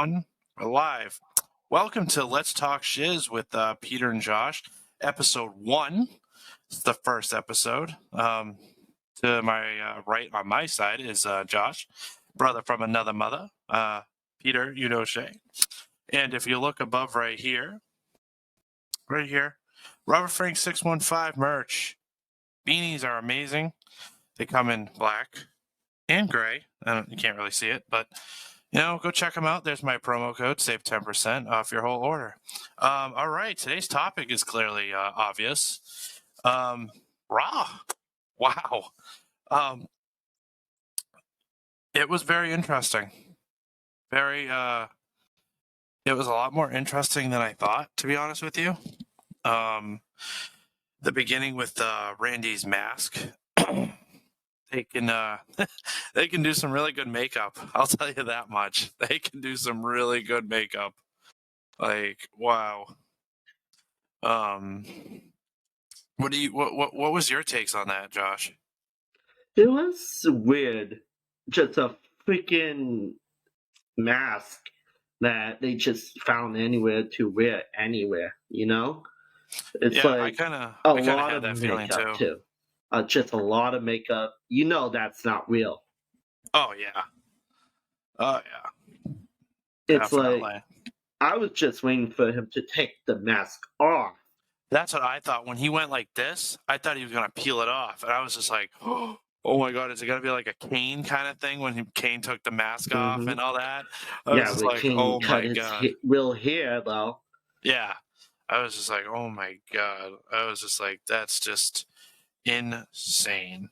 on. We're live. Welcome to Let's Talk Shiz with Peter and Josh, episode 1. It's the first episode. To my right on my side is Josh, brother from another mother. Peter, you know Shay. And if you look above right here, Robert Frank 615 merch. Beanies are amazing. They come in black and gray. You can't really see it, but go check them out. There's my promo code, save 10% off your whole order. All right, today's topic is clearly obvious. Raw. Wow. It was very interesting. It was a lot more interesting than I thought, to be honest with you. The beginning with Randy's mask. They can do some really good makeup. I'll tell you that much. They can do some really good makeup. Like, wow. What was your takes on that, Josh? It was weird. Just a freaking mask that they just found anywhere to wear anywhere, It's I kind of had that feeling too. Just a lot of makeup. That's not real. Oh yeah. It's Definitely. like I was just waiting for him to take the mask off. That's what I thought. When he went like this, I thought he was gonna peel it off, and I was just like, oh my god, is it gonna be like a Kane kind of thing when Kane took the mask off and all that? I was just like, Kane oh cut my god. real hair though. Yeah, I was just like, oh my god. I was just like, that's just insane.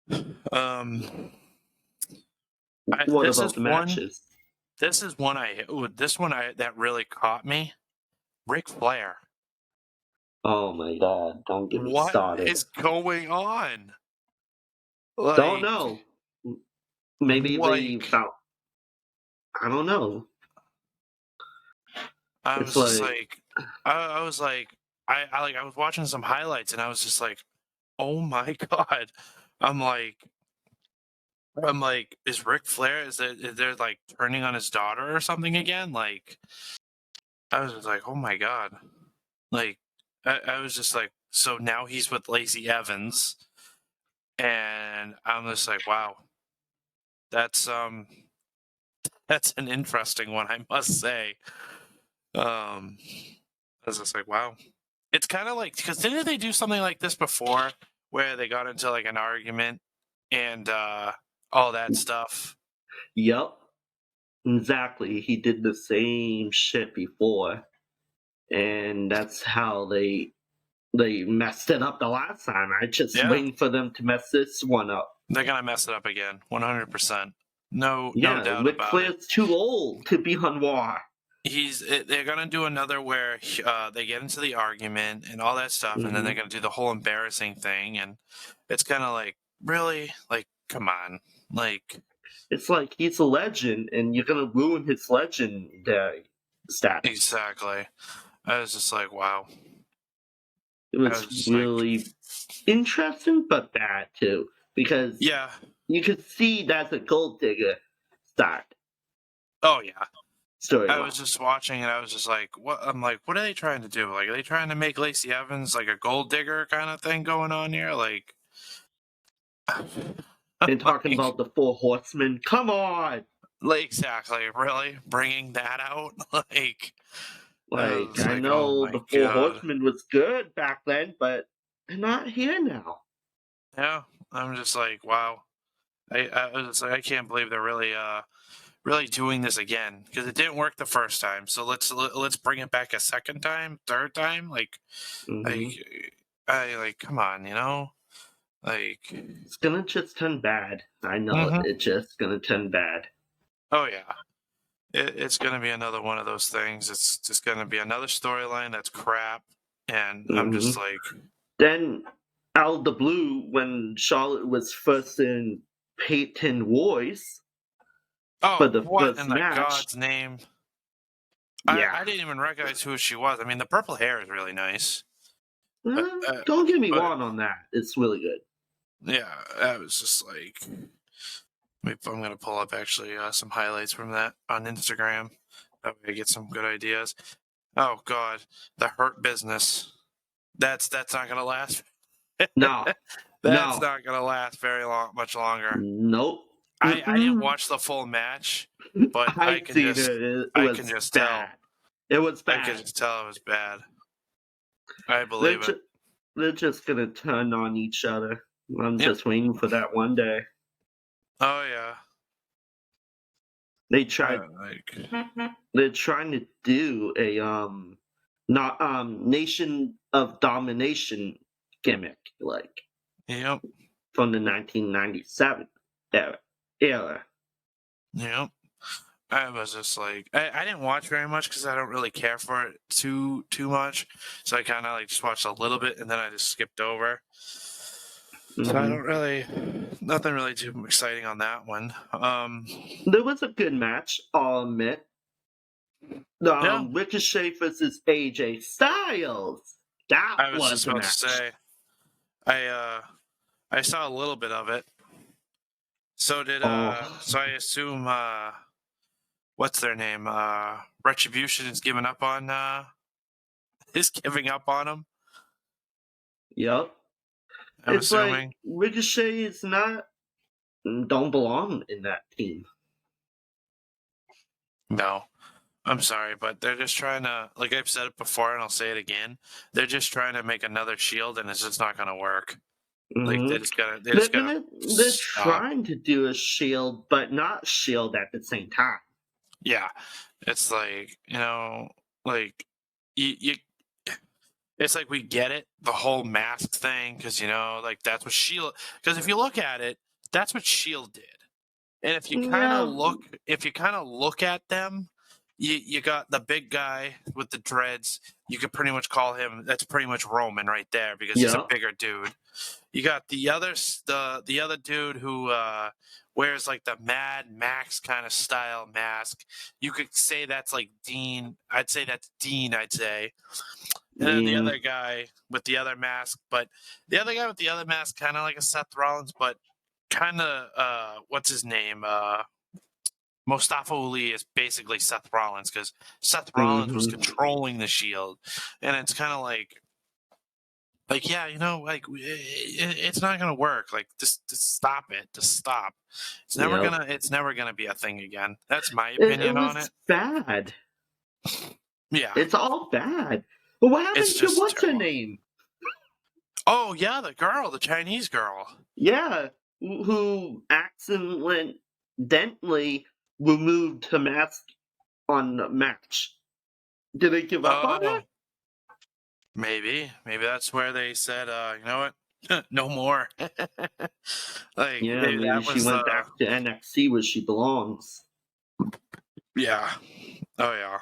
What about the matches? This is one that really caught me. Ric Flair. Oh my god! Don't get me started. What is going on? Don't know. Maybe they found. I don't know. I was watching some highlights and I was just like, oh my god. I'm like, is Ric Flair, they're like turning on his daughter or something again? Like, I was just like, oh my god. Like, I was just like, so now he's with Lacey Evans, and I'm just like, wow, that's an interesting one, I must say. I was just like, wow. It's kind of like, because didn't they do something like this before, where they got into like an argument and all that stuff? Yep, exactly. He did the same shit before, and that's how they messed it up the last time. I just waiting for them to mess this one up. They're gonna mess it up again, 100%. No doubt about it. Ric Flair's too old to be on Raw. They're gonna do another where they get into the argument and all that stuff, and then they're gonna do the whole embarrassing thing, and it's kind of like, really, like, come on, like, it's like he's a legend, and you're gonna ruin his legendary status. Exactly. I was just like, wow. It was really interesting, but bad too, because you could see that's a gold digger start. Oh yeah. Story. I was just watching and I was just like, what? I'm like, what are they trying to do? Like, are they trying to make Lacey Evans like a gold digger kind of thing going on here? Like, and talking about the Four Horsemen. Come on. Like, exactly. Really bringing that out? I know the Four Horsemen was good back then, but they're not here now. Yeah, I'm just like, wow. I was just like, I can't believe they're really doing this again, because it didn't work the first time. So let's bring it back a second time, third time. Like, come on, like, it's gonna just turn bad. I know it's just gonna turn bad. Oh yeah. It's going to be another one of those things. It's just going to be another storyline that's crap. And I'm just like... Then, out of the blue, when Charlotte was first in Peyton Royce for the first match... God's name? Yeah. I didn't even recognize who she was. I mean, the purple hair is really nice. Don't get me wrong on that. It's really good. Yeah, I was just like... I'm gonna pull up actually some highlights from that on Instagram. That way I get some good ideas. Oh God, the Hurt Business. That's not gonna last. No, That's no, not gonna last much longer. nope. I didn't Mm-mm. watch the full match, but I seen it. It I can was just tell. bad. It was I can bad. just tell it was bad. I They're believe it. just, they're just gonna turn on each other. I'm Yep. just waiting for that one day. Oh yeah. They tried. Like They're trying to do a not Nation of Domination gimmick, like yep. from the 1997 era. Yep. I was just like I didn't watch very much because I don't really care for it too much. So I kind of like just watched a little bit and then I just skipped over. So I Hmm. don't really nothing really too exciting on that one. There was a good match, I'll admit. Yeah, Ricochet versus AJ Styles. That I was just was a about to match. say I saw a little bit of it. So did Oh, so I assume what's their name? Retribution is giving up on is giving up on him. yep. I'm It's like assuming. Ricochet is not don't belong in that team. No. I'm sorry, but they're just trying to, like I've said it before and I'll say it again. They're just trying to make another Shield, and it's just not going to work. Like Hmm. they just gotta They're stop. trying to do a Shield, but not Shield at the same time. Yeah, it's like like you. It's like we get it, the whole mask thing, because like that's what Shield. Because if you look at it, that's what Shield did. And Yeah, if you kind of look at them, you got the big guy with the dreads. You could pretty much call him. That's pretty much Roman right there because he's a yeah. bigger dude. You got the other dude who wears like the Mad Max kind of style mask. You could say that's like Dean. I'd say that's Dean. I'd say. And then the Yeah. other guy with the other mask, but the other guy with the other mask, kind of like a Seth Rollins, but kind of what's his name? Mustafa Ali is basically Seth Rollins because Seth Rollins was Hmm. controlling the Shield, and it's kind of like yeah, like it's not gonna work. Like just stop it. Just stop. Yep. It's never gonna be a thing again. That's my It opinion on was it. bad. Yeah, It's all bad. But what it's happened to just what's her terrible. name? Oh yeah, the Chinese girl. Yeah, who accidentally removed her mask on the match. Did they give up on her? Oh, maybe that's where they said, you know what, no more. Like Yeah, maybe maybe that she was went back to NXT where she belongs. yeah. Oh yeah.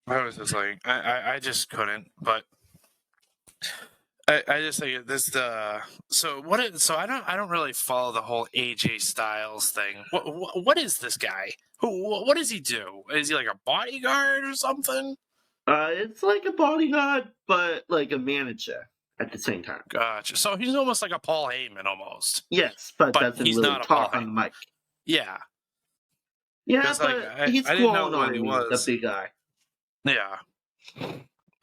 I was just like, I just couldn't, but I just think this so I don't really follow the whole AJ Styles thing. What is this guy? What does he do? Is he like a bodyguard or something? It's like a bodyguard, but like a manager at the same time. Gotcha. So he's almost like a Paul Heyman almost, Yes, but but doesn't he's really not a Paul talk on Heyman. the mic. Yeah, Yeah, because like but he's I didn't know growing what he on me, the was. big guy. Yeah,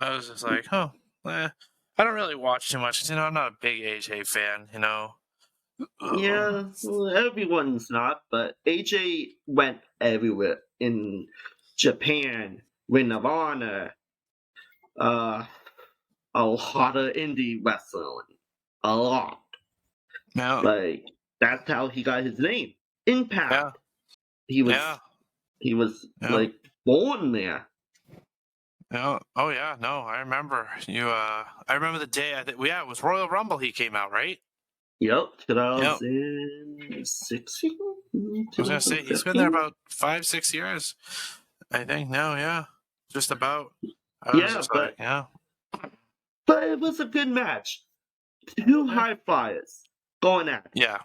I was just like, oh, I don't really watch too much. I'm not a big AJ fan. Yeah, well, everyone's not, but AJ went everywhere in Japan, Ring of Honor, uh, a lot of indie wrestling, a lot. Yeah, Like that's how he got his name. yeah, Impact. He yeah, was he was yeah. like born there. Yeah. Oh yeah. No, I remember you. I remember the day. Yeah, it was Royal Rumble. He came out, right? Yep, Yep. 2016, I was gonna say he's been there 2015. about 5-6 years. I think now. Yeah, just about. I was Yeah, just like, but yeah, it was a good match. Two yeah, high flyers going at it. yeah.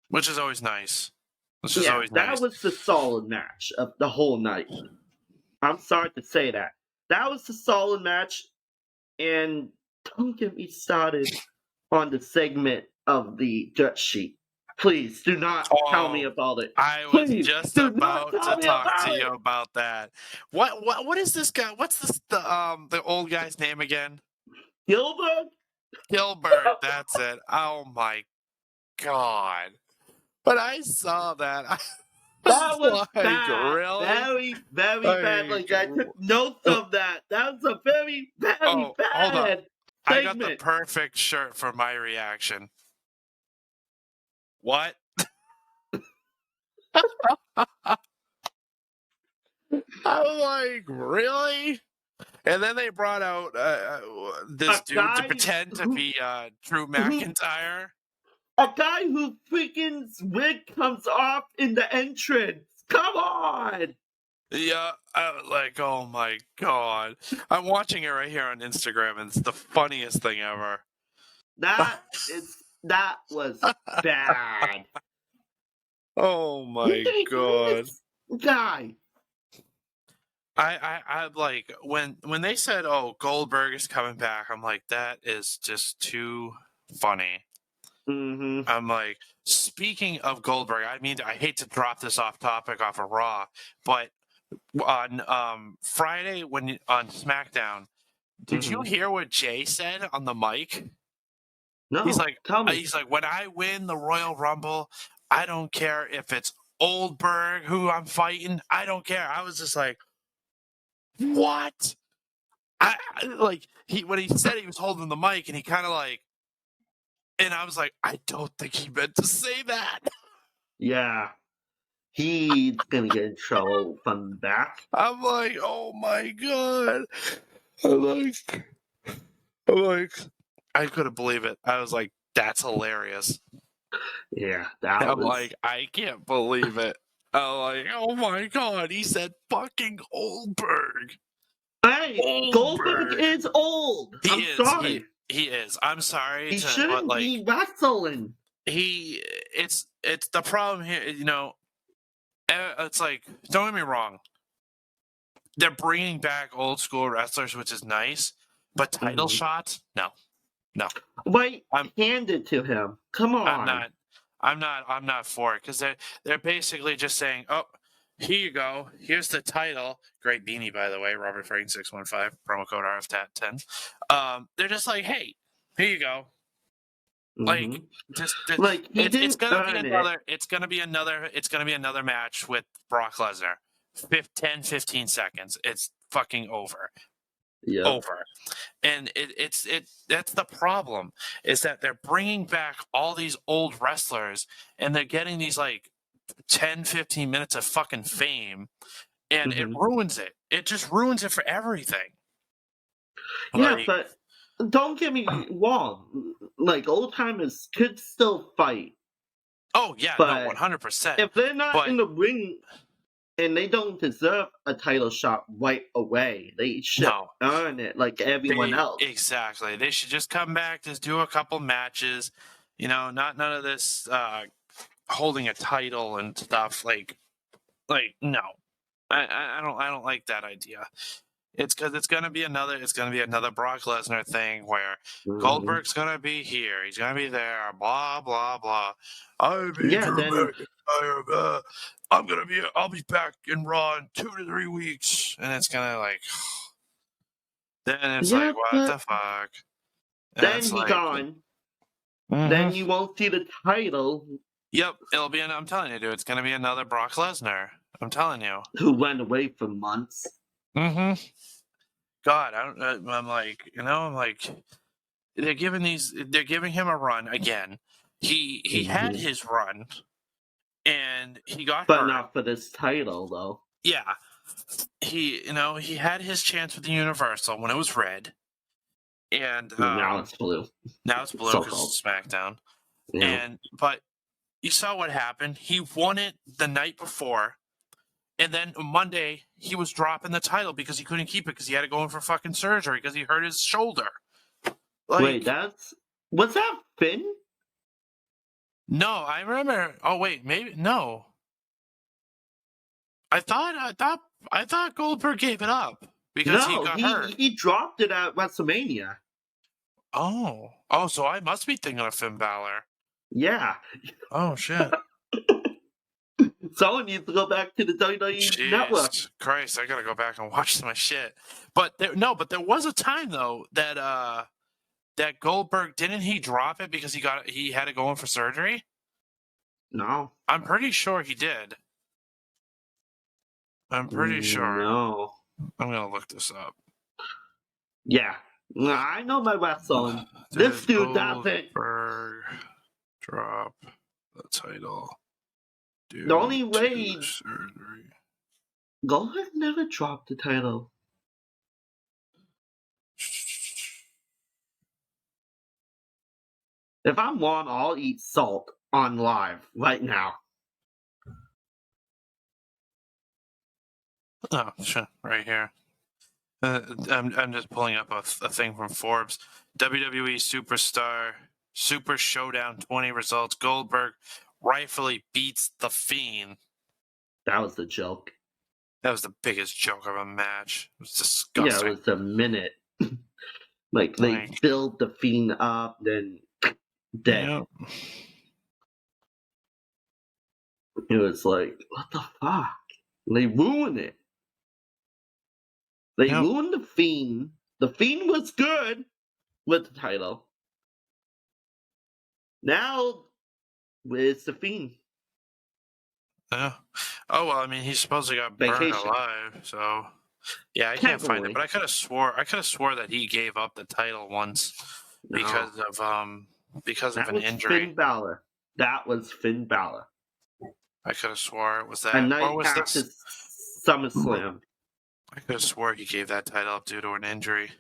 Which is always nice. Which is Yeah, always that nice. was the solid match of the whole night. I'm sorry to say that. That was the solid match, and don't get me started on the segment of the dirt sheet. Please do not tell me Oh, about it. I was Please just do not about tell to me talk about to it. you about that. What is this guy? What's this the old guy's name again? Gilbert? Gilbert. That's it. Oh my god. But I saw that. I That was was like, bad. really? Very, very bad. Like, Like, I took notes of that. That was a very, very oh, hold on. bad I got the segment. perfect shirt for my reaction. What? I'm like, really? And then they brought out this A dude to guy pretend to who, be Drew who McIntyre. a guy who freaking wig comes off in the entrance. Come on. Yeah, I was like, oh my god. I'm watching it right here on Instagram, and it's the funniest thing ever. That was bad. Oh Who my did he find god. this guy? I like when they said, "Oh, Goldberg is coming back," I'm like, that is just too funny. Mm-hmm. I'm like, speaking of Goldberg, I hate to drop this off topic off of Raw, but on Friday on SmackDown, did you Mm-hmm. hear what Jay said on the mic? No, tell me. He's like, when I win the Royal Rumble, I don't care if it's Oldberg who I'm fighting. I don't care. I was just like, what? Like when he said he was holding the mic and he kind of like, and I was like, I don't think he meant to say that. Yeah, he's gonna get in trouble from the back. I'm like, oh my god. I'm like, I'm like, I couldn't believe it. I was like, that's hilarious. Yeah, that I'm was. like, I can't believe it. I'm like, oh my god, he said fucking Goldberg. Hey, Goldberg Goldberg. is old. He I'm is. sorry. He is. I'm sorry He but shouldn't like be wrestling. it's the problem here, it's like, don't get me wrong. They're bringing back old school wrestlers, which is nice, but title shots, no. Wait, I'm hand it to him. Come I'm on. not I'm not for it because they're basically just saying, oh, here you go. Here's the title. Great beanie, by the way. Robert Frank 615 promo code RF10. They're just like, hey, here you go. Like, just Like he it's didn't gonna be earn it. it's gonna be another match with Brock Lesnar. 10-15 seconds. It's fucking over. Yeah. Over. And that's the problem, is that they're bringing back all these old wrestlers and they're getting these like 10-15 minutes of fucking fame, and it ruins it. It just ruins it for everything. Yeah, Like, but don't get me wrong. Like old timers could still fight, oh yeah, no, but 100%. if they're not But in the ring and they don't deserve a title shot right away, they should no, earn it like everyone else. exactly. They should just come back, just do a couple matches, not none of this holding a title and stuff. Like no. I don't like that idea. It's because it's gonna be another Brock Lesnar thing where Goldberg's gonna be here, he's gonna be there, blah blah blah. I'll be Yeah, Drew then McIntyre. I'll be back in Raw in 2 to 3 weeks, and it's gonna like, then it's yeah, like, what but the fuck? And then it's he like, gone. Then you won't see the title. yep, I'm telling you, dude, it's gonna be another Brock Lesnar. I'm telling you. Who went away for months. God, I'm like, they're giving him a run again. He had his run, and he got But hurt. not for this title, though. Yeah, he had his chance with the Universal when it was red, and Now it's blue. Now it's blue because it's SmackDown. Yeah. But you saw what happened. He won it the night before, and then Monday he was dropping the title because he couldn't keep it because he had to go in for fucking surgery because he hurt his shoulder. Like, wait, was that Finn? No, I remember. Oh wait, maybe no. I thought Goldberg gave it up because he got hurt. He dropped it at WrestleMania. Oh, so I must be thinking of Finn Balor. Yeah. Oh shit. Someone needs to go back to the WWE network. Jeez Christ, I gotta go back and watch my shit. But there was a time though that Goldberg, didn't he drop it because he had to go in for surgery? No. I'm pretty sure he did. I'm pretty sure. No. I'm gonna look this up. Yeah. I know my wrestling. This Did dude doesn't. Goldberg drop the title The only due way to surgery? Goldberg never dropped the title. If I'm wrong, I'll eat salt on live right now. Oh, sure, right here. I'm just pulling up a thing from Forbes. WWE Superstar Super Showdown 20 results. Goldberg rightfully beats The Fiend. That was the joke. That was the biggest joke of a match. It was Yeah, disgusting. it was a minute. Like, they build the Fiend up, then dead. Yeah. It was like, what the fuck? They ruined it. They ruined the Fiend. The Fiend was good with the title. Now, it's the Fiend. Yeah. Oh well, I mean, he supposedly got burned Vacation. alive, so yeah, I can't find it. Definitely. But I could have swore that he gave up the title once No. because of That an was injury. Finn Balor. That was Finn Balor. I could have swore it was A that. night Or was after this? SummerSlam. I could have swore he gave that title up due to an injury.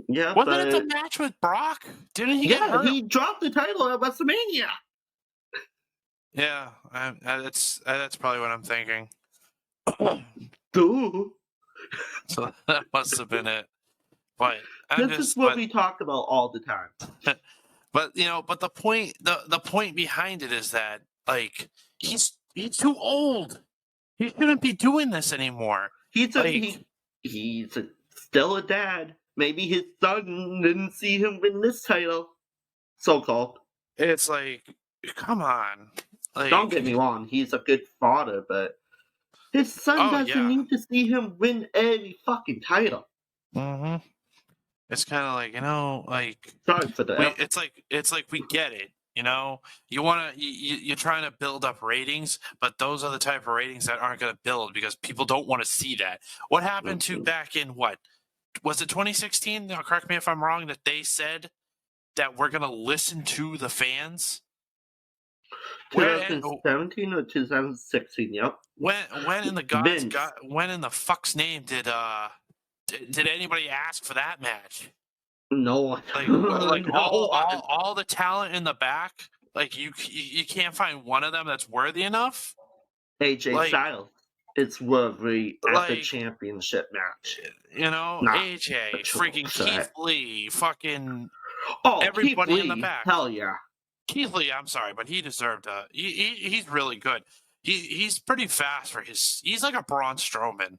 Yeah, Wasn't but it the match with Brock? Didn't he get hurt? he dropped the title at WrestleMania. Yeah, that's probably what I'm thinking. Dude. So that must have been it. But This is what we talk about all the time. But but the point behind it is that, like, he's too old. He shouldn't be doing this anymore. He's still a dad. Maybe his son didn't see him win this title, so called. It's like, come on. Like, don't get me wrong, he's a good father, but his son doesn't need to see him win every fucking title. Mm-hmm. It's kind of like, like, sorry for that. It's like we get it. You're trying to build up ratings, but those are the type of ratings that aren't going to build because people don't want to see that. What happened to back in was it 2016? Now, correct me if I'm wrong, that they said that we're going to listen to the fans. 2017 or 2016? Yep. When in the fuck's name did anybody ask for that match? No. Like all the talent in the back, like you can't find one of them that's worthy enough. AJ Styles, it's worthy at the championship match. AJ, freaking Keith Lee, fucking everybody Keith Lee, in the back. Hell yeah. Keith Lee, I'm sorry, but he deserved he's really good. He's pretty fast for he's like a Braun Strowman.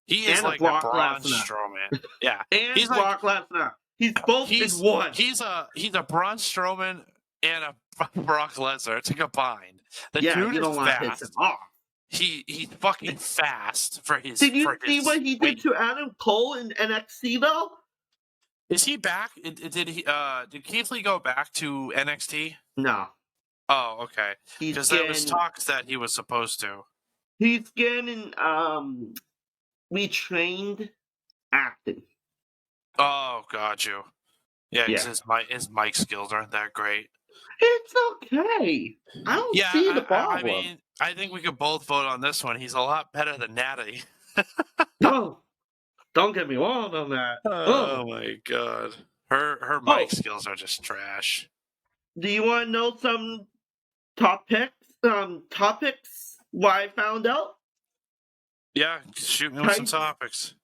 He is like a Braun Strowman. Yeah. And he's Brock Lesnar. He's both in one. He's a Braun Strowman and a Brock Lesnar. It's a combined. The dude you don't is want fast. to piss him off. He's fucking fast for his. Did you see what he did to Adam Cole in NXT though? Is he back? Did Keith Lee go back to NXT? No. Oh, okay. Because there was talks that he was supposed to. He's getting retrained acting. Oh, got you. Yeah, because his mic skills aren't that great. It's okay. I don't see the problem. I mean, I think we could both vote on this one. He's a lot better than Natty. No, don't get me wrong on that. Oh my god, her mic skills are just trash. Do you want to know some topics? What I found out? Yeah, shoot me with some topics.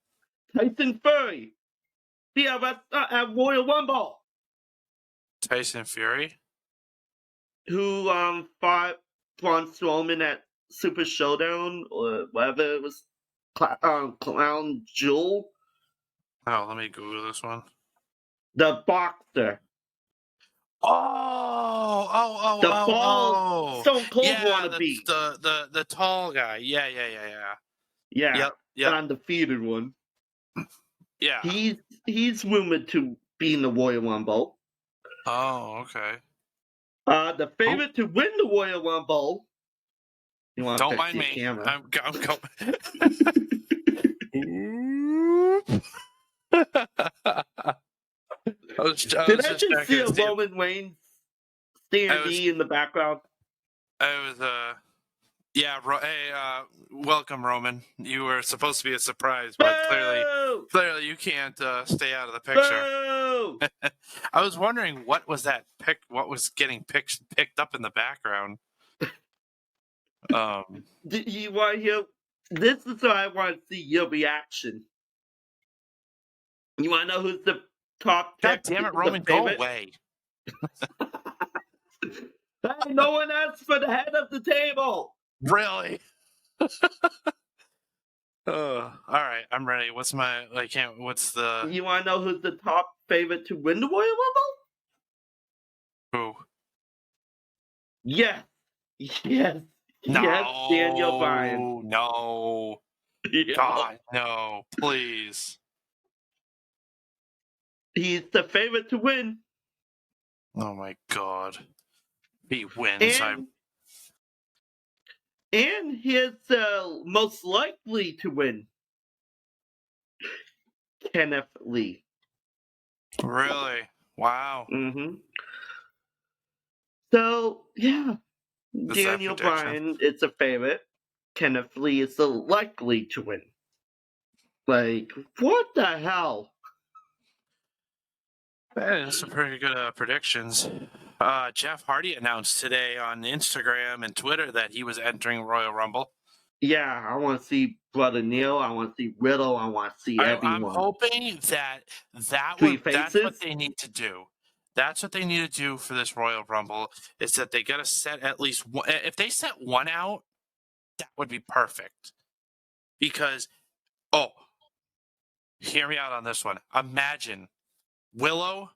Tyson Fury. Yeah, at Royal Rumble. Tyson Fury? Who fought Braun Strowman at Super Showdown or whatever it was, Clown Jewel. Oh, let me Google this one. The boxer. The bald Oh. Stone Cold Yeah, that's wannabe. the tall guy. Yeah. Yeah, Yep. the undefeated one. Yeah. He's rumored to be in the Royal Rumble. Oh, okay. The Oh, favorite to win the Royal Rumble. You want to don't fix mind your me. camera? I'm going. I Did was I just just checking see to a see if Roman Reigns I was standee in the background? I was yeah, hey, welcome, Roman. You were supposed to be a surprise, but Boo! clearly you can't stay out of the picture. Boo! I was wondering what was that what was getting picked up in the background. Um, Did you want to hear? This is what I want to see your reaction. You want to know who's the top God pick, damn it, the Roman, go favorite? away. Hey, no one asked for the head of the table. Really? All right, I'm ready. What's my what's the You want to know who's the top favorite to win the Royal Rumble? who? Yes, yes, yes, Daniel Bryan. No. Yeah. God, no, please. He's the favorite to win, Oh my God. If he wins, and he's most likely to win. Kenneth Lee. really? Wow. Mm-hmm. So yeah, Is that Daniel prediction? Bryan is a favorite. Kenneth Lee is the likely to win. Like, what the hell? That is some pretty good predictions. Jeff Hardy announced today on Instagram and Twitter that he was entering Royal Rumble. Yeah, I want to see Brother Neil. I want to see Riddle. I want to see I'm everyone. hoping Three that's what faces? they need to do. That's what they need to do for this Royal Rumble is that they got to set at least one. If they set one out, that would be perfect. Because, hear me out on this one. Imagine Willow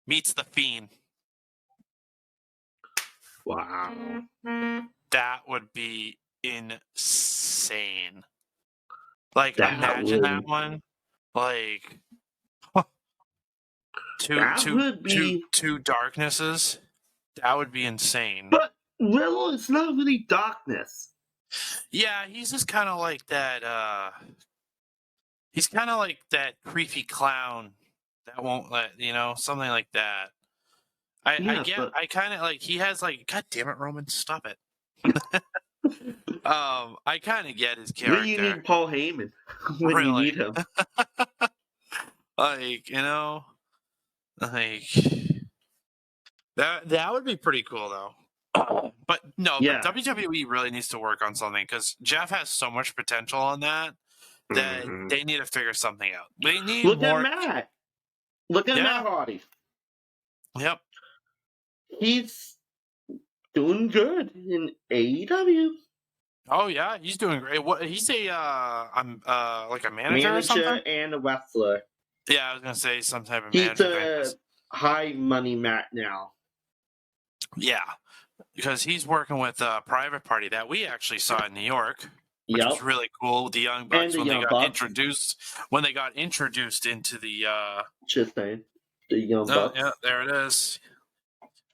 meets the Fiend. Wow. That would be insane. Like, That imagine that would one. Like, that would be. two darknesses. That would be insane. But Riddle is not really darkness. Yeah, he's just kind of like that. He's kind of like that creepy clown that won't let something like that. Yeah, but I kind of like he has like. God damn it, Roman, stop it. I kind of get his when you character. need Paul Heyman, when you Really, need him. like like that would be pretty cool though. But no, Yeah. but WWE really needs to work on something because Jeff has so much potential on that they need to figure something out. They need Look more. at Matt. Look at Yeah. Matt Hardy. Yep. He's doing good in AEW. Oh yeah, he's doing great. What he's I'm like a manager or something? And a wrestler. Yeah, I was gonna say some type of He's manager a thing. high money Matt now. Yeah, because he's working with a private party that we actually saw in New York, which was really cool. The Young Bucks when they got introduced into the. Just saying, the Young Bucks. Yeah, there it is.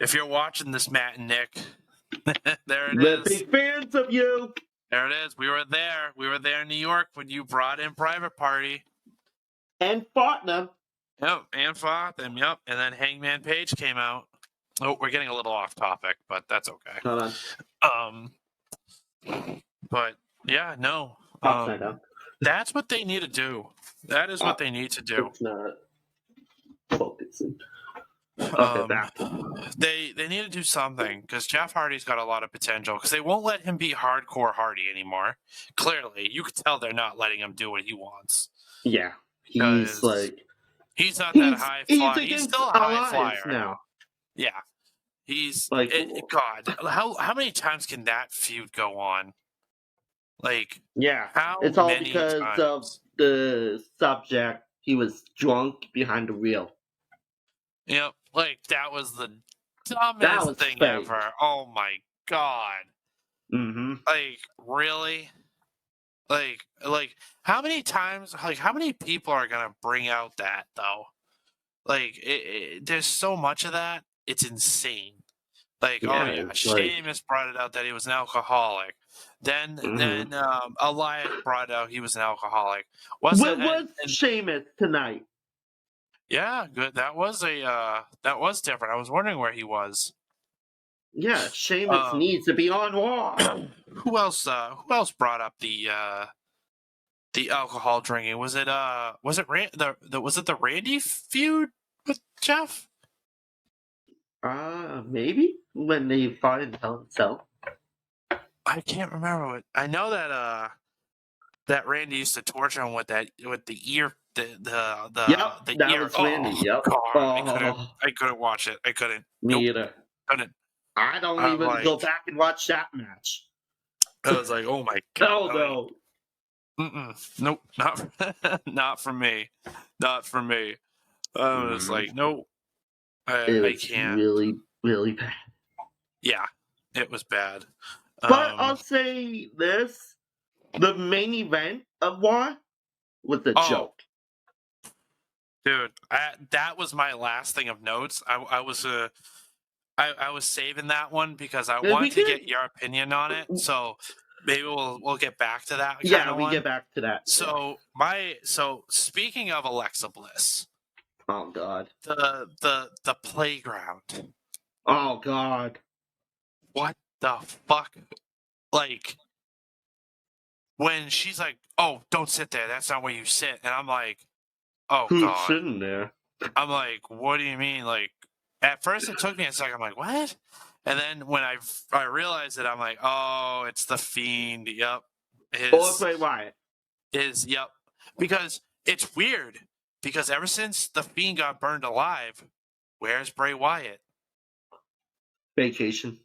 If you're watching this, Matt and Nick, there it We're is. big fans of you. There it is. We were there. We were there in New York when you brought in Private Party. And fought them. Yep, and fought them. Yep, and then Hangman Page came out. Oh, we're getting a little off topic, but that's okay. Hold on. But yeah, no. Upside down. That's what they need to do. That is what they need to do. It's not focusing. Okay, back. They need to do something because Jeff Hardy's got a lot of potential because they won't let him be hardcore Hardy anymore. Clearly, you can tell they're not letting him do what he wants. Yeah, he's not that high flyer. He's still a high flyer now. Yeah, he's like God. How many times can that feud go on? Like it's all because of the subject. He was drunk behind the wheel. Yep, like that was the That dumbest was thing fake. ever. Oh my god. Mm-hmm. Like, really? Like, how many times? Like, how many people are gonna bring out that though? Like, there's so much of that. It's insane. Like, oh Yeah, yeah, it's like. Seamus brought it out that he was an alcoholic. Then Mm-hmm. Elias brought out he was an alcoholic. Wasn't What was and Sheamus tonight? yeah, good. That was different. I was wondering where he was. Yeah, Sheamus Um, needs to be on Raw. who else? Who else brought up the alcohol drinking? Was it was it the Randy feud with Jeff? Maybe when they fought in Hell in a Cell. I can't remember what. I know that Randy used to torture him with the ear Yep, the that ear. was Randy. Oh Yep. god, Oh, I couldn't watch it. I couldn't. me Nope, either. couldn't. I don't I'm even go like, back and watch that match. I was like, oh my god. Oh no. Nope, not for me. Not for me. I was like, nope, It I was can't. really, really bad. Yeah, it was bad. But I'll say this: the main event of Raw was a Oh, joke. dude, that was my last thing of notes. I was saving that one because I We wanted to could, get your opinion on it. So maybe we'll get back to that kind yeah, of we one. get back to that. Yeah. So speaking of Alexa Bliss, Oh god. the playground. Oh god. What the fuck? Like, when she's like, "Oh, don't sit there. That's not where you sit," and I'm like, "Oh Who's god." sitting there? I'm like, "What do you mean?" Like, at first it took me a second. I'm like, "What?" And then when I realized it, I'm like, "Oh, it's the Fiend." Yep, Or Bray Wyatt. yep. Because it's weird. Because ever since the Fiend got burned alive, where's Bray Wyatt? Vacation.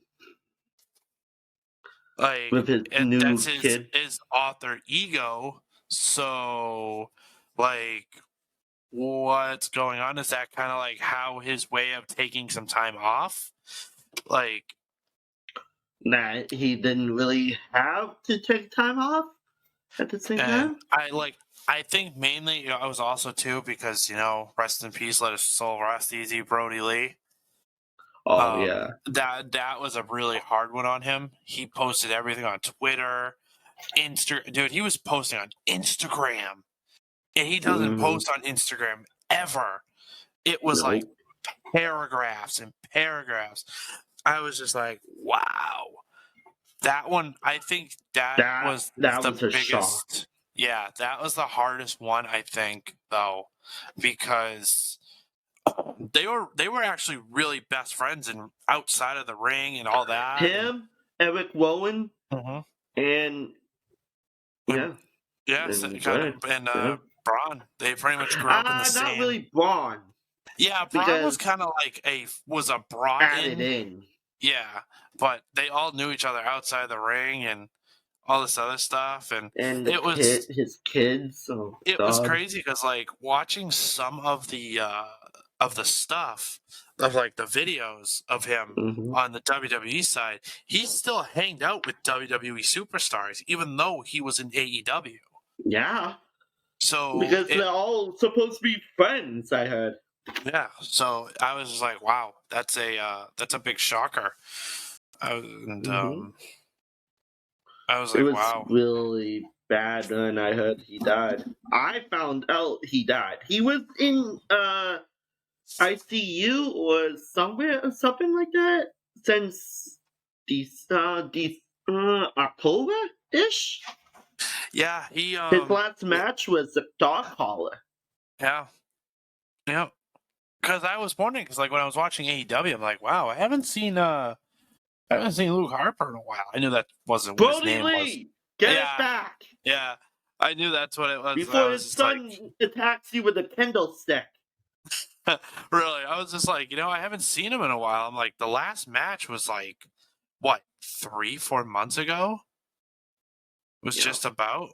Like, With his new that's kid. his author ego. So, like, what's going on? Is that kind of like how his way of taking some time off? Like, That he didn't really have to take time off at the same and time. I think mainly I was also too because rest in peace, let his soul rest easy, Brody Lee. Oh yeah. That was a really hard one on him. He posted everything on Twitter, dude. He was posting on Instagram, and he doesn't post on Instagram ever. It was like Nope. paragraphs and paragraphs. I was just like, wow. That one, I think that was That the was a biggest. shock. Yeah, that was the hardest one, I think, though, because they were actually really best friends and outside of the ring and all that. Him, Eric Rowan, and yeah, and Bray. Braun. They pretty much grew up in the same. Not really Braun. Yeah, Braun was kind of like a brought added in. Yeah, but they all knew each other outside the ring and all this other stuff, and it was his kids. Oh, it was God. crazy because like watching some of the stuff of like the videos of him on the WWE side, he still hanged out with WWE superstars even though he was in AEW. Yeah. So because they're all supposed to be friends, I heard. Yeah, so I was just like, wow, that's a big shocker. I was like, it was wow. really bad when I heard he died. I found out he died. He was in ICU or somewhere or something like that since October ish. Yeah, he his last match was the dog collar. Yeah, yeah. Because I was wondering, because like when I was watching AEW, I'm like, wow, I haven't seen Luke Harper in a while. I knew that wasn't what his name Lee, was. get it back. Yeah, I knew that's what it was. Before his son attacks you with a Kendall stick. Really, I was just like, I haven't seen him in a while. I'm like, the last match was like, what, 3-4 months ago? It was just about.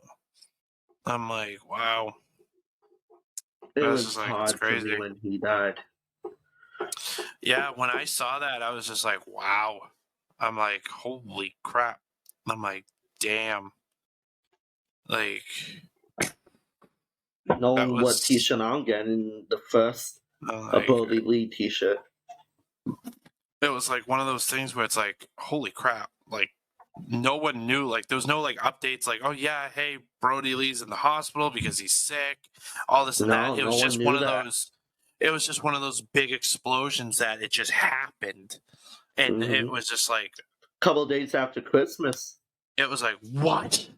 I'm like, wow. It was just like, hard it's crazy for me when he died. Yeah, when I saw that, I was just like, wow. I'm like, holy crap. I'm like, damn. Like, that Knowing what was, t-shirt I'm getting, the first like, Brody Lee t-shirt. it was like one of those things where it's like, holy crap. Like, no one knew. Like, there was no like updates like, oh yeah, hey, Brody Lee's in the hospital because he's sick, all this and that. No, It no was one just one knew of that. those, it was just one of those big explosions that it just happened. And it was just like, Couple of days after Christmas. it was like, what?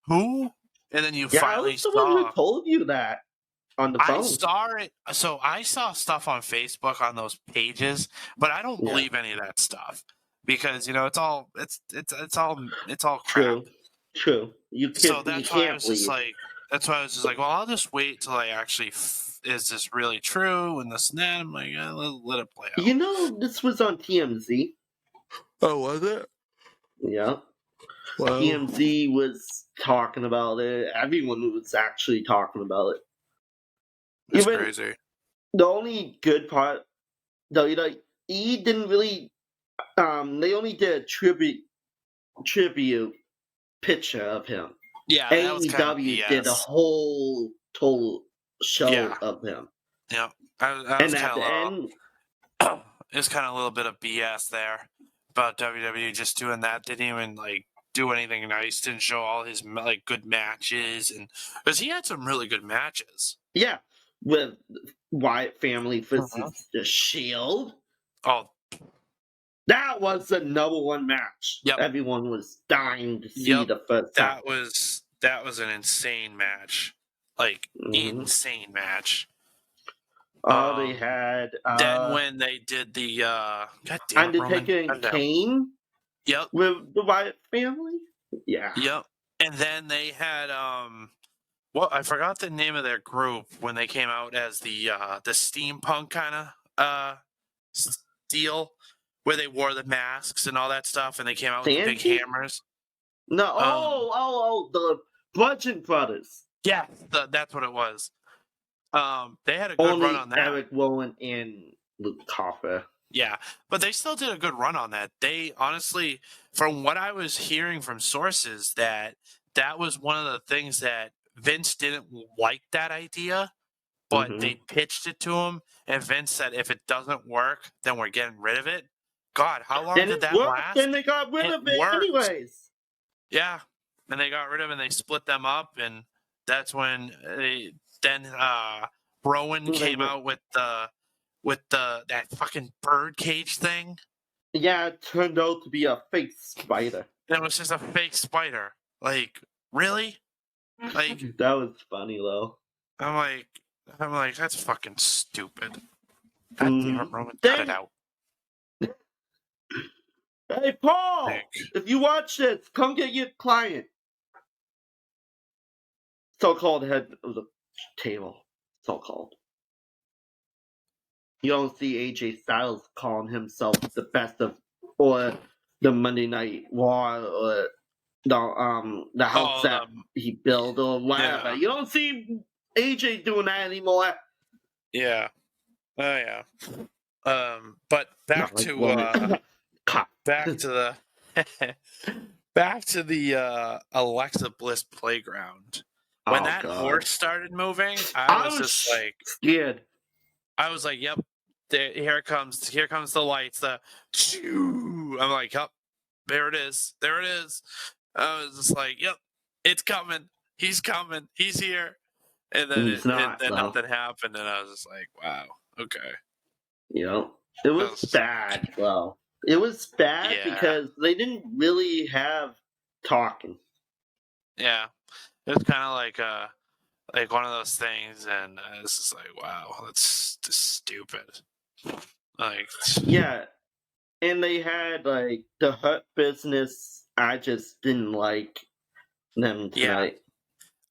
Who? And then you Yeah, I finally was the one who saw. told you that on the I phone. saw it. So I saw stuff on Facebook on those pages, but I don't Yeah. believe any of that stuff because it's all crap. True. You So can't believe. that's why I was just like, well, I'll just wait till I actually is this really true and this and that. I'm like, let it play out. You know, this was on TMZ. Oh, was it? Yeah. Wow. TMZ was talking about it. Everyone was actually talking about it. That's Even crazy. the only good part, though, he didn't really. They only did a tribute picture of him. Yeah, that was kind of AEW BS. did a whole total show Yeah. of him. Yeah, I was And at kind the end, of it's kind of a little bit of BS there about WWE just doing that. Didn't even like do anything nice. Didn't show all his like good matches, and because he had some really good matches. yeah, with Wyatt family versus Uh-huh. the Shield. Oh, That was the number one match. Yep. Everyone was dying to see the first time. That was an insane match, like insane match. Oh, they had then when they did the God damn it, Undertaker and Kane. Yep. With the Wyatt family. Yeah. Yep. And then they had well, I forgot the name of their group when they came out as the steampunk kind of deal, where they wore the masks and all that stuff, and they came out with the big hammers. No, the Bludgeon Brothers. Yeah, that's what it was. They had a good run on that. Eric Rowan and Luke Harper. Yeah, but they still did a good run on that. They honestly, from what I was hearing from sources, that was one of the things that Vince didn't like that idea, but they pitched it to him, and Vince said, if it doesn't work, then we're getting rid of it. God, how long did that last? And they got rid of it anyways. Yeah, and they got rid of it, and they split them up, and that's when Rowan came out with that fucking birdcage thing. Yeah, it turned out to be a fake spider. It was just a fake spider. Like, really? Like, that was funny though. I'm like, that's fucking stupid. God damn it, Roman, cut it out. Hey, Paul! If you watch this, come get your client. So-called head of the table. So-called. You don't see AJ Styles calling himself the best of, or the Monday Night War, or the house that he built, or whatever. Yeah. You don't see AJ doing that anymore. Yeah. Oh yeah. But back to the Alexa Bliss playground. When that horse started moving, I was just like scared. I was like, "Yep, here it comes. Here comes the lights." I'm like, "Yep, there it is. There it is." I was just like, "Yep, it's coming. He's coming. He's here." And then nothing happened, and I was just like, "Wow, okay." Yep, it was bad. Well, it was bad because they didn't really have talking. Yeah, it was kind of like one of those things, and it's just like, wow, that's just stupid. Like, yeah, and they had like the Hurt Business. I just didn't like them tonight. Yeah.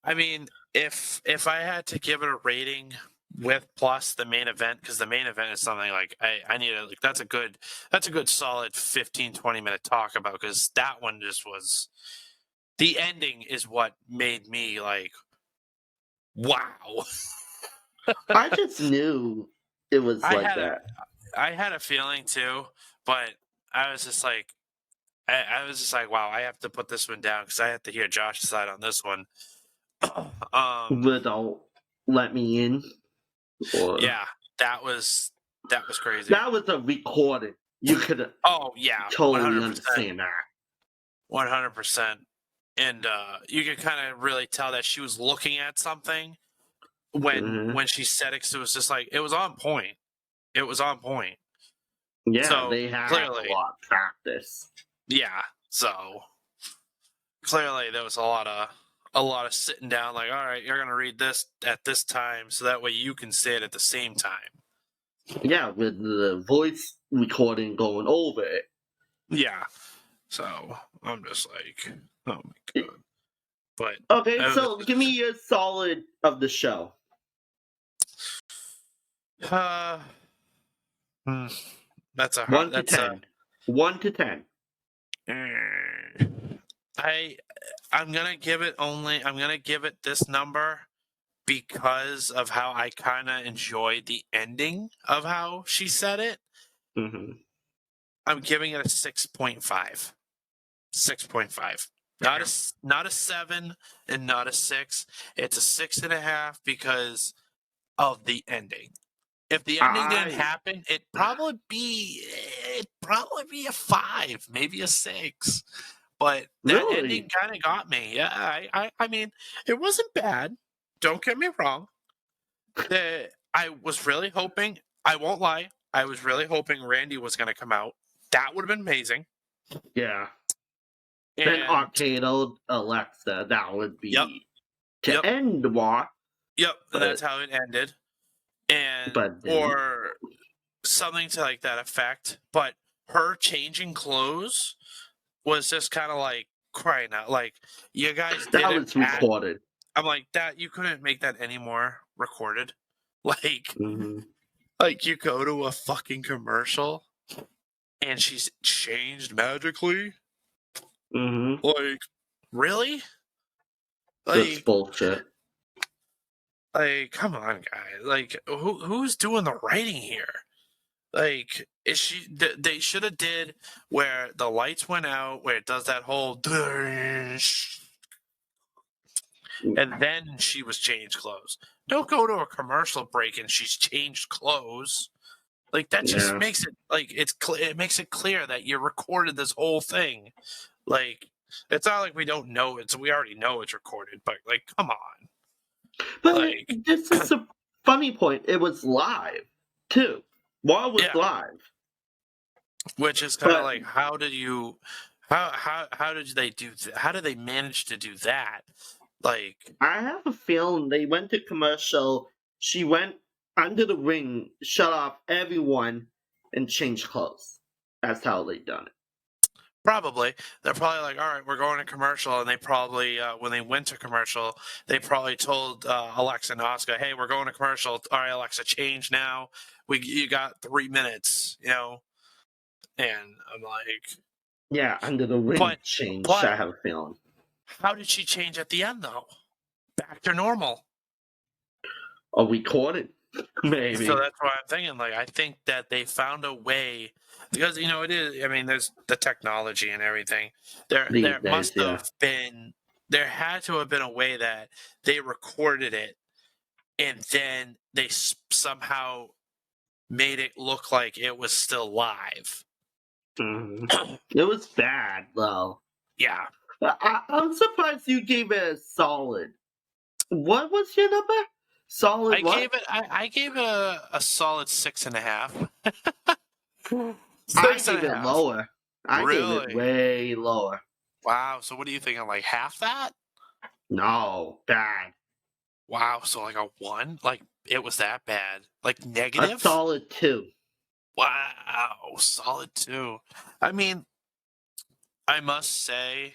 I mean, if I had to give it a rating with plus the main event, because the main event is something like I need to, like, that's a good solid 15-20 minute talk about, because that one just was, the ending is what made me like, wow. I just knew it was that. I had a feeling too, but I was just like, I was just like, wow, I have to put this one down because I have to hear Josh's side on this one. Without let me in. Or Yeah, that was crazy. that was a recording. You could Oh yeah, totally 100%, understand that. 100%. And you could kind of really tell that she was looking at something when she said it. 'Cause it was just like it was on point. It was on point. Yeah, So they had a clearly, lot of practice. yeah. So clearly, there was a lot of sitting down. Like, all right, you're gonna read this at this time, so that way you can say it at the same time. Yeah, with the voice recording going over it. Yeah. So I'm just like, oh my god. But Okay, it so give me was, your solid of the show. uh, hmm, that's a hard. 1 to That's a. 10. 1 to 10. I I'm gonna give it this number because of how I kind of enjoyed the ending of how she said it. Mm-hmm. I'm giving it a 6.5. 6.5. Not a 7 and not a 6. It's a 6.5 because of the ending. If the ending didn't happen, it'd probably be a 5, maybe a 6. But that ending Really? kind of got me. Yeah, I mean, it wasn't bad. Don't get me wrong. I was really hoping. I won't lie. I was really hoping Randy was going to come out. That would have been amazing. Yeah. Then And Arcado Alexa, that would yep, be to yep, end the war. yep. And But that's how it ended. And then or something to like that effect. But her changing clothes was just kind of like crying out. Like, you guys did that it was at. recorded. I'm like, that you couldn't make that any more recorded. Like, Mm-hmm. like you go to a fucking commercial and she's changed magically. Mm-hmm. Like, really? That's Like, bullshit. come on, guys. Like, who's doing the writing here? Like, is she? They should have did where the lights went out, where it does that whole, and then she was changed clothes. Don't go to a commercial break and she's changed clothes. Like, that just Yeah. makes it like it makes it clear that you recorded this whole thing. Like, it's not like we don't know it, so we already know it's recorded. But like, come on, But like, this is a funny point. It was live, too. War was yeah. live. Which is kind of But like, how did you, how did they do? How did they manage to do that? Like, I have a feeling they went to commercial. She went under the ring, shut off everyone, and changed clothes. That's how they done it. probably they're probably like, all right, we're going to commercial, and they probably when they went to commercial, they probably told Alexa and Oscar, hey, we're going to commercial. All right, Alexa, change now. You got 3 minutes, And I'm like, Yeah, under the ring but changed, but I have a feeling. how did she change at the end though? Back to normal. Or recorded, maybe. So that's why I'm thinking. Like, I think that they found a way because it is. I mean, there's the technology and everything. These There days, must yeah. have been. There had to have been a way that they recorded it, and then they somehow made it look like it was still live. Mhm. It was bad, though. Yeah, I'm surprised you gave it a solid. What was your number? Solid I what? gave it. I gave it a solid 6.5. I Six and gave a it half. lower. I gave it Really? way lower. Wow. So what are you thinking? Like half that? No, bad. Wow, so like a 1? Like, it was that bad? Like, A negative? solid 2. Wow, solid 2. I mean, I must say,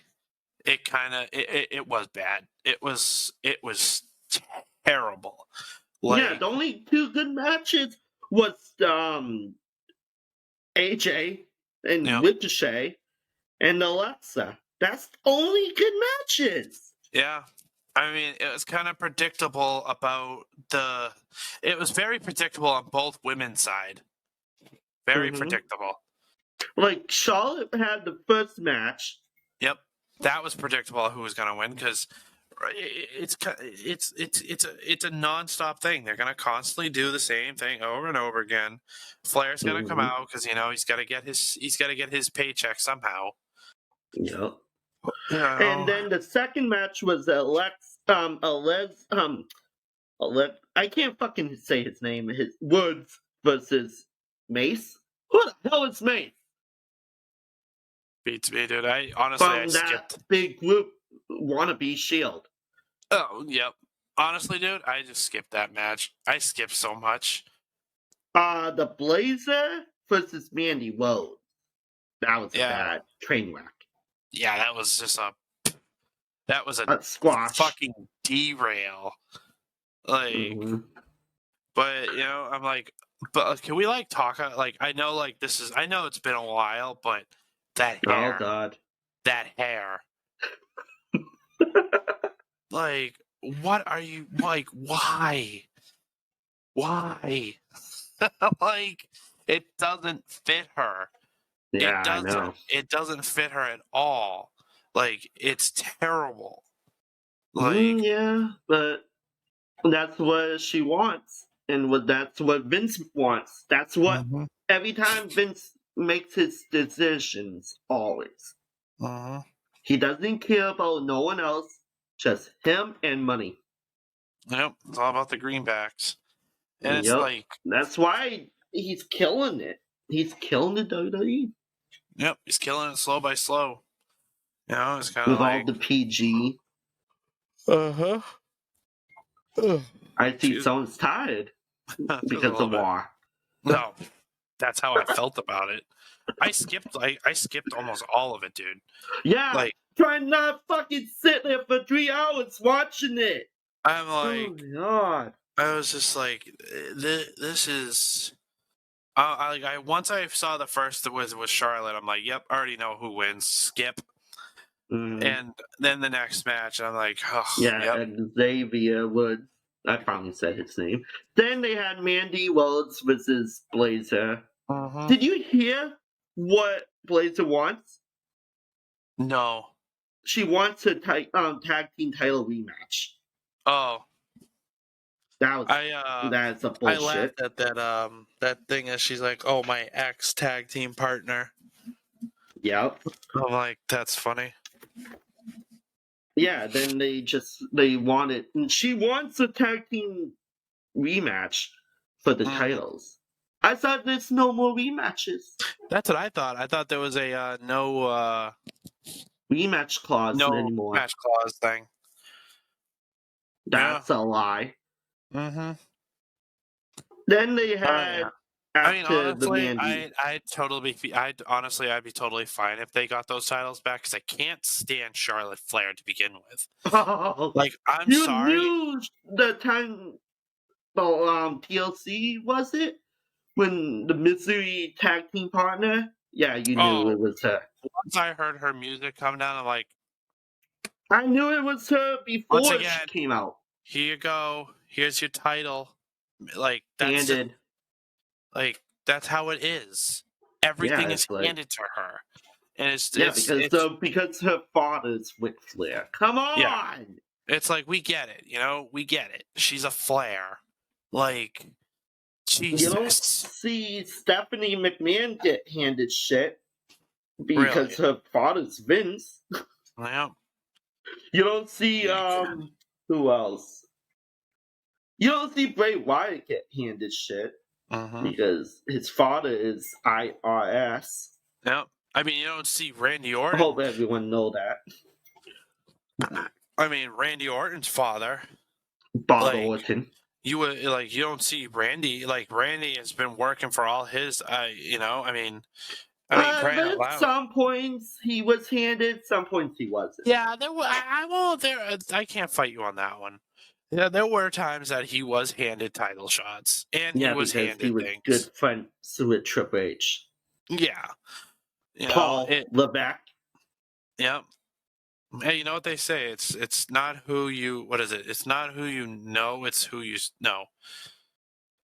it kinda it was bad. It was terrible. Yeah, Like, the only two good matches was AJ and you Ricochet and Alexa. That's the only good matches. yeah. I mean, it was kinda predictable about it was very predictable on both women's side. Very Mhm. predictable. Like Charlotte had the first match. Yep, that was predictable who was going to win because it's a nonstop thing. They're going to constantly do the same thing over and over again. Flair's going to come Mhm. out because he's got to get his paycheck somehow. Yep. You know, And then the second match was I can't fucking say his name. His Woods versus Mace. Who the hell is Mace? beats me, dude. I honestly From that skipped. big group, wannabe Shield. Oh, yep. Honestly, dude, I just skipped that match. I skipped so much. The Blazer versus Mandy Rose. That was a Yeah, bad train wreck. yeah, that was a Squash. fucking derail. Like, Mhm. but I'm like, but can we like talk? Like, I know, like I know it's been a while, but that Oh hair, God. that hair, like, what are you like? Why? Why? Like, it doesn't fit her. Yeah, It I doesn't. know. It doesn't fit her at all. Like, it's terrible. Like, Yeah, but that's what she wants, and that's what Vince wants. That's what mhm, every time Vince makes his decisions, always mhm. he doesn't care about no one else, just him and money. Yep, it's all about the greenbacks, and it's Yep, like, that's why he's killing it. He's killing the WWE yep, he's killing it slow by slow. It's kind of with all like, the PG. uh huh. I see Excuse me. someone's tired Just a because little of bit. war. No, that's how I felt about it. I skipped almost all of it, dude. Yeah, Like, try not fucking sit there for 3 hours watching it. I'm Oh like, my God. I was just like, this is. Once I saw the first that was Charlotte, I'm like, yep, I already know who wins. Skip, Mhm. and then the next match, I'm like, oh, Yeah, yep. Xavier Woods. I finally said his name. Then they had Mandy Rhodes versus Blazer. Mm-hmm. Did you hear what Blazer wants? No. She wants a tag team title rematch. Oh, That was I that's a I bullshit. laughed at that thing as she's like, oh, my ex tag team partner. Yep. I'm like, that's funny. Yeah. Then they wanted. She wants a tag team rematch for the Mhm. titles. I thought there's no more rematches. That's what I thought. I thought there was a Rematch clause no anymore. match clause thing. Yeah. That's a lie. Mm-hmm. Then they Oh yeah. had I mean, after the honestly, Mandy. I'd be totally fine if they got those titles back because I can't stand Charlotte Flair to begin with. Oh, Like, I'm you sorry. knew the time. Oh, TLC was it when the Misery tag team partner? Yeah, you knew Oh, it was her. once I heard her music come down, I'm like, I knew it was her once before she again, came out. here you go. Here's your title. Like, that's just Handed. like that's how it is. Yeah, Everything is it's like handed to her, and yeah, it's because her father's Ric Flair. Come yeah. on. It's like we get it, we get it. She's a Flair. Like, You don't Jesus. see Stephanie McMahon get handed shit because Really? her father's Vince. Yeah. You don't see who else? You don't see Bray Wyatt get handed shit Mm-hmm. because his father is IRS. Yeah. I mean, you don't see Randy I hope Orton. everyone know that. I mean, Randy Orton's father. Bob Like, Orton. you don't see Randy. Like, Randy has been working for all his. I mean, praying out But loud. some points he was handed, some points he wasn't. Yeah, there were. I won't. I can't fight you on that one. Yeah, there were times that he was handed title shots, and he Yeah, was because he handed was things. good friends with Triple H. Yeah, Paul it. Levesque. Yeah. Hey, you know what they say? It's not who you. What is it? It's not who you know. It's who you know.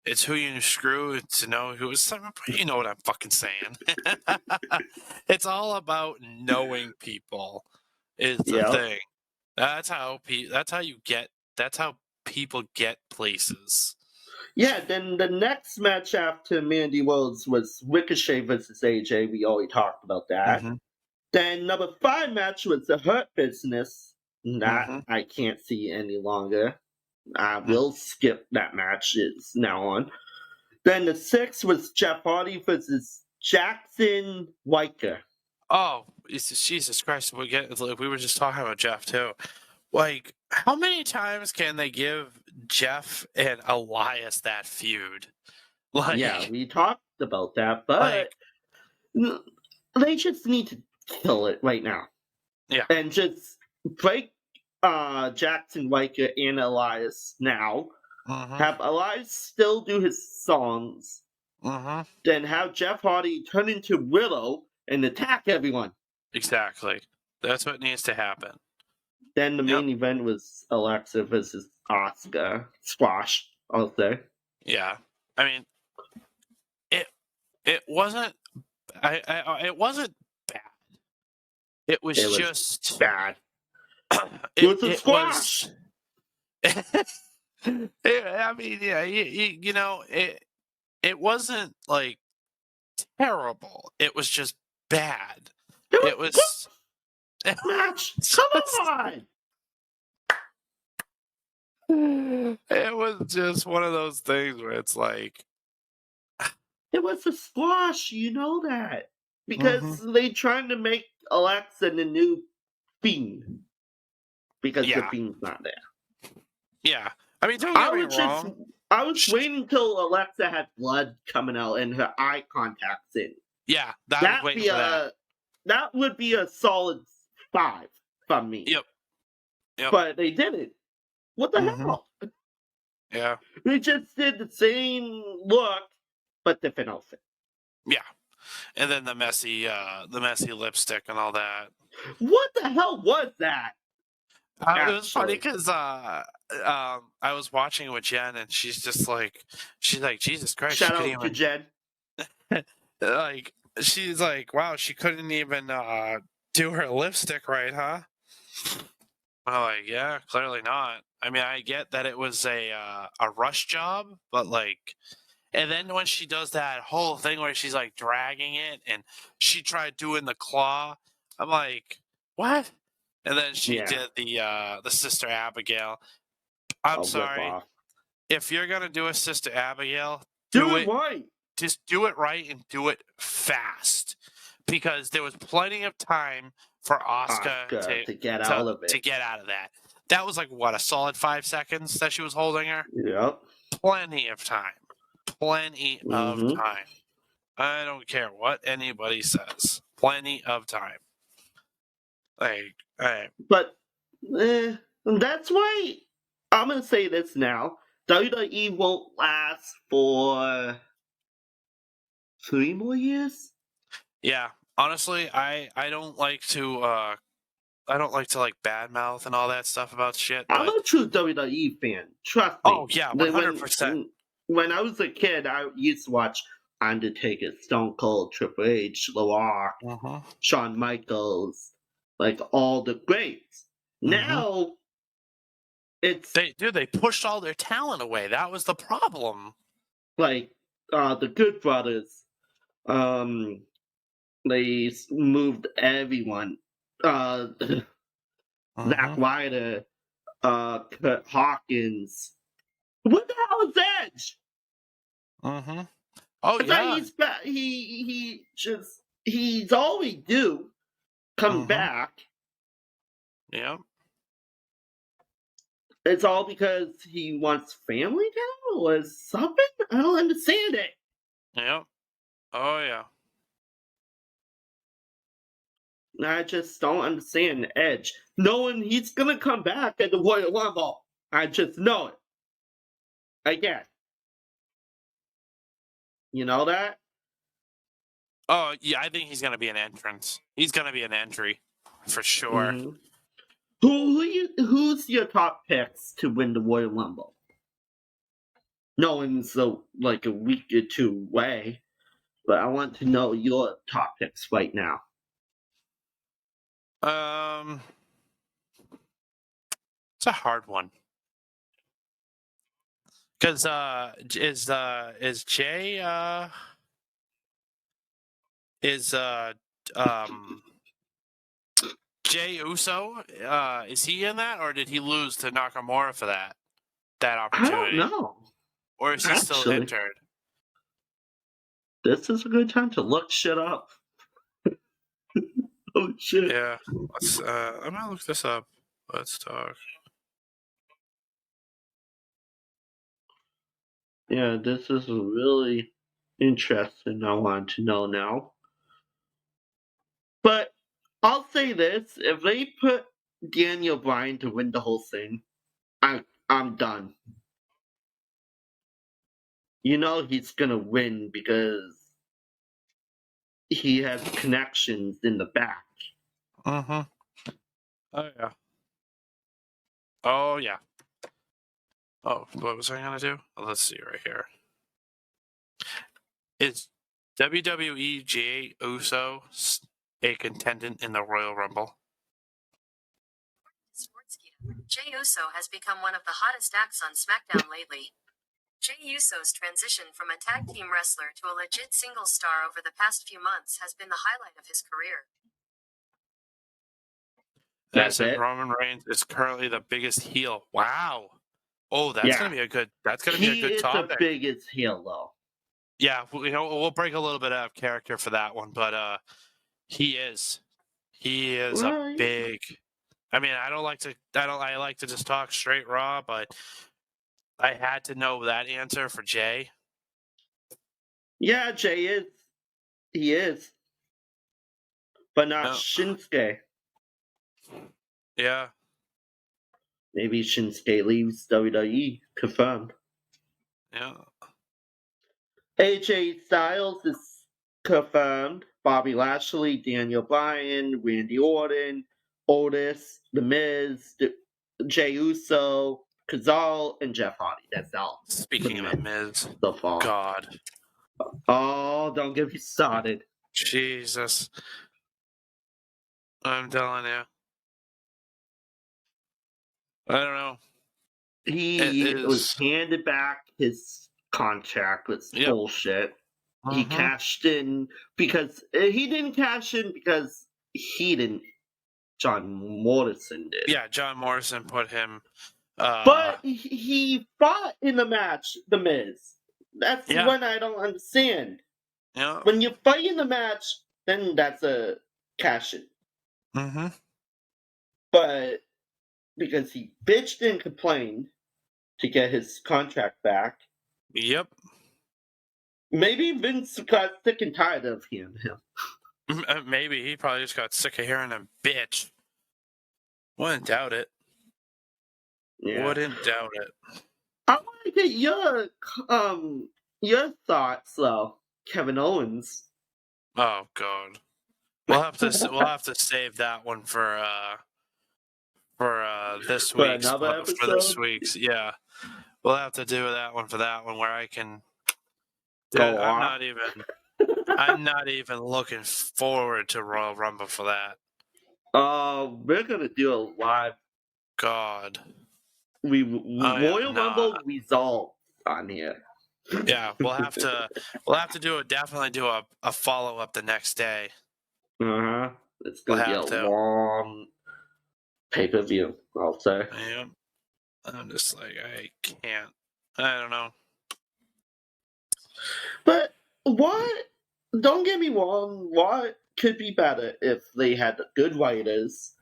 It's who you screw to know who is. You know what I'm fucking saying. It's all about knowing people. Is the Yep. thing. That's how you get. That's how people get places. Yeah, then the next match after Mandy Rhodes was Ricochet versus AJ. We already talked about that. Mm-hmm. Then number 5 match was the Hurt Business. That Mm-hmm. I can't see any longer. I will skip that match. It's now on. Then the 6th was Jeff Hardy versus Jackson Whitaker. Oh, Jesus Christ! We were just talking about Jeff too. Like, how many times can they give Jeff and Elias that feud? Like, Yeah, we talked about that, but like, they just need to kill it right now. yeah. And just break Jackson Riker and Elias now. Mm-hmm. Have Elias still do his songs. Mm-hmm. Then have Jeff Hardy turn into Willow and attack everyone. Exactly. That's what needs to happen. Then the Yep. main event was Alexa versus Asuka. Squash, I'll say. Yeah. I mean, it wasn't. It wasn't bad. It was just bad. It was a squash. I mean, yeah, you know, it wasn't like terrible. It was just bad. It was match. Come on. It was just one of those things where it's like it was a squash. You know that because they trying to make Alexa the new Fiend because the Fiend's not there. Yeah, I mean, don't get me wrong. I was waiting until Alexa had blood coming out and her eye contacts in. Yeah, that would be a solid 5 from me. Yep. But they didn't. What the hell? Yeah. They just did the same look, but different outfit. Yeah. And then the messy lipstick and all that. What the hell was that? It was funny because I was watching it with Jen, and she's like, Jesus Christ! Shout out to Jen. Like, she's like, wow, she couldn't even do her lipstick right, huh? I'm like, yeah, clearly not. I mean, I get that it was a rush job, but like, and then when she does that whole thing where she's like dragging it, and she tried doing the claw, I'm like, what? And then she did the Sister Abigail. I'm sorry. If you're gonna do a Sister Abigail, do it right. Just do it right and do it fast, because there was plenty of time for Asuka to get out of it. To get out of that. That was like what, a solid 5 seconds that she was holding her. Yep. Plenty of time. Plenty of time. I don't care what anybody says. Plenty of time. Like, but that's why I'm gonna say this now. WWE won't last for 3 more years. Yeah, honestly, I don't like to like badmouth and all that stuff about shit. I'm a true WWE fan. Trust me. Oh yeah, 100%. When I was a kid, I used to watch Undertaker, Stone Cold, Triple H, The Rock, Shawn Michaels, like all the greats. Now, they pushed all their talent away. That was the problem. Like the Good Brothers, they moved everyone. Zack Ryder, Kurt Hawkins. What the hell is Edge? Oh yeah. He's always due come back. Yeah. It's all because he wants family now or something? I don't understand it. Yeah. Oh yeah. I just don't understand Edge. Knowing he's gonna come back at the Royal Rumble. I just know it. Again. You know that? Oh yeah, I think he's gonna be an entrance. He's gonna be an entry. For sure. Who's your top picks to win the Royal Rumble? knowing's like a week or two away. But I want to know your top picks right now. It's a hard one. Because is Jay Jay Uso is he in that, or did he lose to Nakamura for that I don't opportunity, know. or is he still Actually, entered? this is a good time to look shit up. Oh shit! Yeah, I'm gonna look this up. Let's talk. Yeah, this is really interesting. I want to know now. But I'll say this: if they put Daniel Bryan to win the whole thing, I'm done. You know he's gonna win because he has connections in the back. Oh yeah. Oh yeah. Oh, what was I gonna do? Let's see right here. Is WWE Jey Uso a contendant in the Royal Rumble? Jey Uso has become one of the hottest acts on SmackDown lately. Jey Uso's transition from a tag team wrestler to a legit single star over the past few months has been the highlight of his career. That's It. it. Roman Reigns is currently the biggest heel. Wow. Oh, that's gonna be a good. That's gonna be a good He is topic. the biggest heel, though. Yeah, we'll break a little bit out of character for that one, but he is. He is Right. a big. I mean, I like to just talk straight raw, but I had to know that answer for Jay. Yeah, Jay is. He is. But not Shinsuke. Yeah. Maybe Shinsuke leaves WWE. Confirmed. Yeah. AJ Styles is confirmed. Bobby Lashley, Daniel Bryan, Randy Orton, Otis, The Miz, Jey Uso, Kazal, and Jeff Hardy. That's all. Speaking of The Miz, so far. God. Oh, don't get me started. Jesus. I'm telling you. I don't know. He was handed back his contract with bullshit. He cashed in because he didn't cash in because he didn't. John Morrison did. Yeah, John Morrison put him. But he fought in the match, The Miz. That's when I don't understand. Yeah. When you fight in the match, then that's a cash in. Mm-hmm. But because he bitched and complained to get his contract back. Yep. Maybe Vince got sick and tired of him. Maybe he probably just got sick of hearing him bitch. Wouldn't doubt it. Yeah. Wouldn't doubt it. I want to get your thoughts though, Kevin Owens. Oh God. We'll have to save that one for this week's for this week's. Yeah. We'll have to do that one for that one where I can I'm not even looking forward to Royal Rumble for that. We're gonna do a live God. Royal Rumble results on here. Yeah, we'll have to definitely do a follow up the next day. It's gonna be a long pay-per-view, I'll say. Yeah. I'm just like I can't. I don't know. But what? Don't get me wrong. What could be better if they had good writers?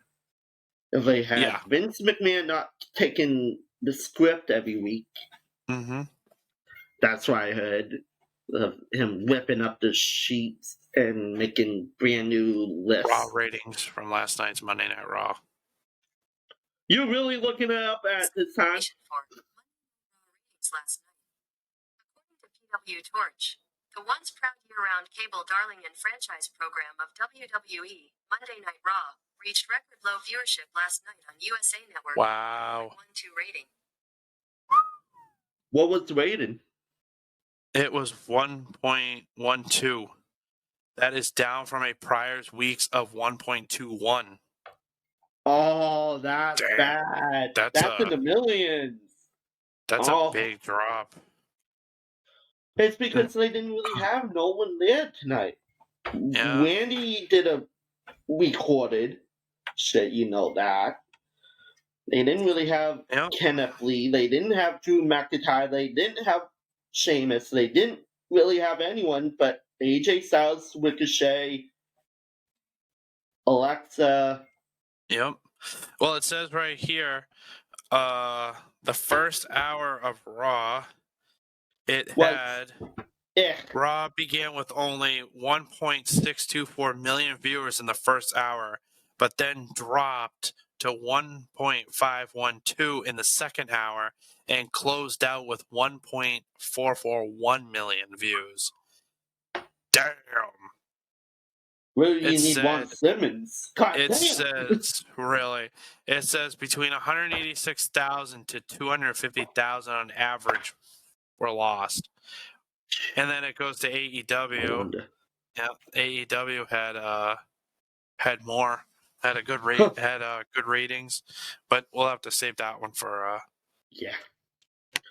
If they had Vince McMahon not taking the script every week. Mm-hmm. That's why I heard of him whipping up the sheets and making brand new lists. Raw ratings from last night's Monday Night Raw. You really looking it up at this time? Last night. According to PW Torch, the once proud year-round cable darling and franchise program of WWE, Monday Night Raw, reached record low viewership last night on USA Network. Wow. 1.12 rating. What was the rating? It was 1.12. That is down from a prior week's of 1.21. Oh, that's Damn. bad. That's That's in the millions. That's Oh. a big drop. It's because they didn't really have no one there tonight. Yeah. Randy did a recorded shit, you know that. They didn't really have Yep. Kenneth Lee. They didn't have Drew McIntyre. They didn't have Sheamus. They didn't really have anyone but AJ Styles, Ricochet, Alexa. Yep. Well, it says right here, the first hour of Raw, it Was- had Eh. Raw began with only 1.624 million viewers in the first hour, but then dropped to 1.512 in the second hour and closed out with 1.441 million views. Damn. Really, you It need Ron said- Simmons. God It damn. says, really, it says between 186,000 to 250,000 on average were lost. And then it goes to I AEW. wonder. Yeah, AEW had more, had a good rate, had good ratings, but we'll have to save that one for Yeah.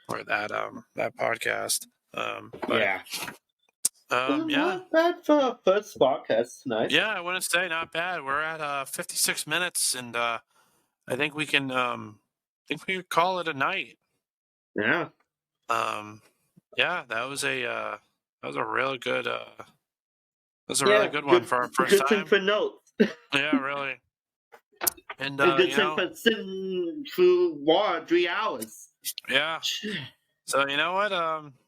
that podcast. But, Yeah. yeah, Not bad for our first podcast tonight. yeah, I wouldn't say not bad. We're at 56 minutes, and I think we can could call it a night. Yeah. Yeah, that was a really good Yeah, good one for our first good thing time. for notes. Yeah, really. And And good you thing know, for sitting through Raw 3 hours. yeah. So you know what?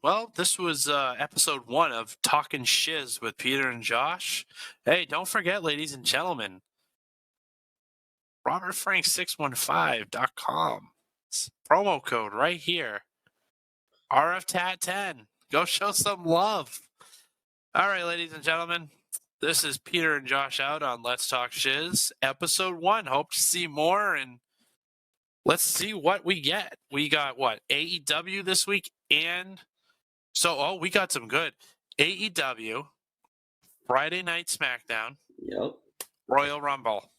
Well, this was episode 1 of Talking Shiz with Peter and Josh. Hey, don't forget, ladies and gentlemen, RobertFrank615.com. Promo code right here. RFTAT10. Go show some love. All right, ladies and gentlemen, this is Peter and Josh out on Let's Talk Shiz, episode 1. Hope to see more, and let's see what we get. We got what? AEW this week, and so we got some good AEW, Friday Night SmackDown, Yep. Royal Rumble.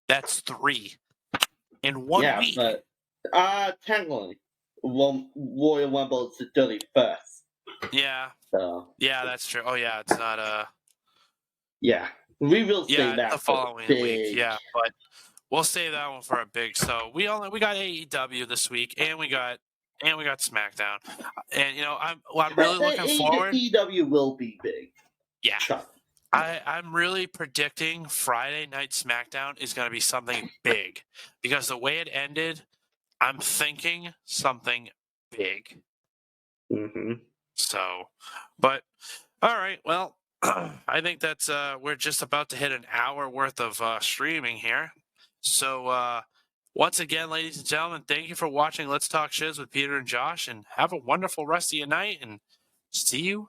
That's 3 in 1 week. But technically, Royal Rumble is the 31st. Yeah. So Yeah, that's true. Oh yeah, it's not yeah, we will say that the following big. week. Yeah, but we'll save that one for a big. So we got AEW this week, and we got SmackDown, and you know I'm really looking forward. AEW will be big. Yeah, Chuck. I'm really predicting Friday Night SmackDown is going to be something big because the way it ended, I'm thinking something big. Mm-hmm. So, but all right, well. I think that's we're just about to hit an hour worth of streaming here. So once again, ladies and gentlemen, thank you for watching Let's Talk Shiz with Peter and Josh, and have a wonderful rest of your night, and see you